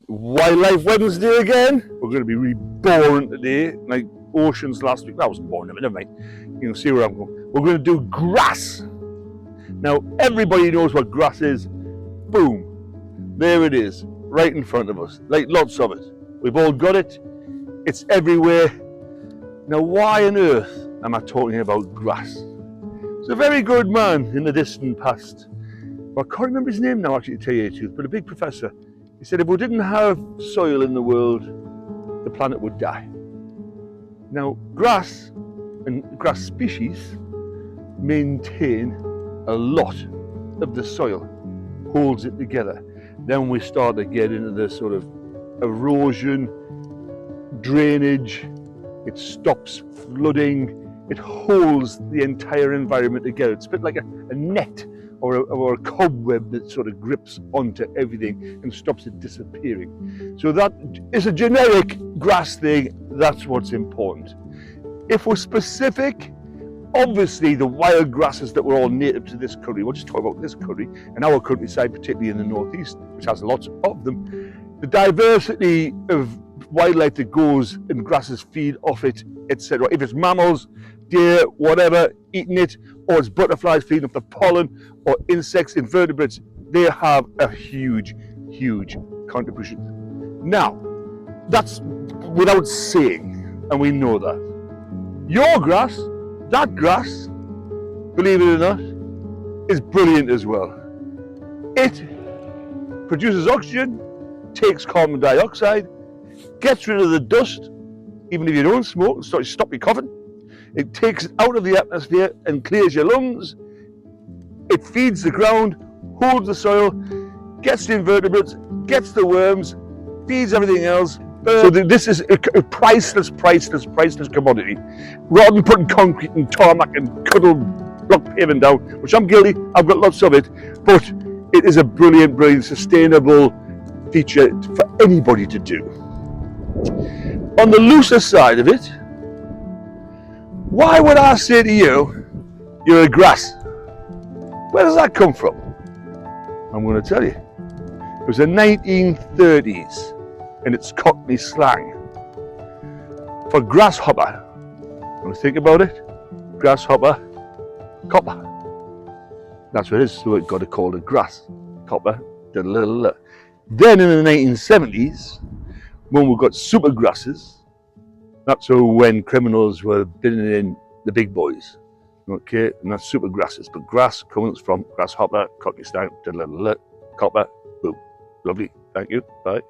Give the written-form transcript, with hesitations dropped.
Wildlife Wednesday again. We're going to be really boring today, like oceans last week. That wasn't boring, never mind. You can see where I'm going. We're going to do grass. Now, everybody knows what grass is. Boom. There it is, right in front of us. Like lots of it. We've all got it. It's everywhere. Now, why on earth am I talking about grass? There's a very good man in the distant past. Well, I can't remember his name now, actually, to tell you the truth, but a big professor. He said if we didn't have soil in the world, the planet would die. Now, grass and grass species maintain a lot of the soil, holds it together. Then we start to get into the sort of erosion, drainage, it stops flooding, it holds the entire environment together. It's a bit like a net or a cobweb that sort of grips onto everything and stops it disappearing. So that is a generic grass thing, that's what's important. If we're specific, obviously the wild grasses that were all native to this country, we'll just talk about this country and our countryside, particularly in the northeast, which has lots of them. The diversity of wildlife that goes and grasses feed off it, etc. If it's mammals, deer, whatever, eating it, or it's butterflies feeding off the pollen, or insects, invertebrates, they have a huge, huge contribution. Now, that's without saying, and we know that. Your grass, that grass, believe it or not, is brilliant as well. It produces oxygen, takes carbon dioxide, gets rid of the dust, even if you don't smoke, stop your coughing. It takes it out of the atmosphere and clears your lungs. It feeds the ground, holds the soil, gets the invertebrates, gets the worms, feeds everything else. So this is a priceless commodity. Rather than putting concrete and tarmac and cuddle block pavement down, which I'm guilty, I've got lots of it, but it is a brilliant, sustainable feature for anybody to do. On the looser side of it, why would I say to you, you're a grass? Where does that come from? I'm going to tell you. It was the 1930s, and it's Cockney slang for grasshopper. When you think about it, grasshopper, copper. That's what it is, so it got called a grass, copper. Then in the 1970s, when we got super grasses, that's when criminals were bidding in the big boys. Okay, and that's super grasses. But grass comes from grasshopper, cockney slang, copper, boom. Lovely, thank you, bye.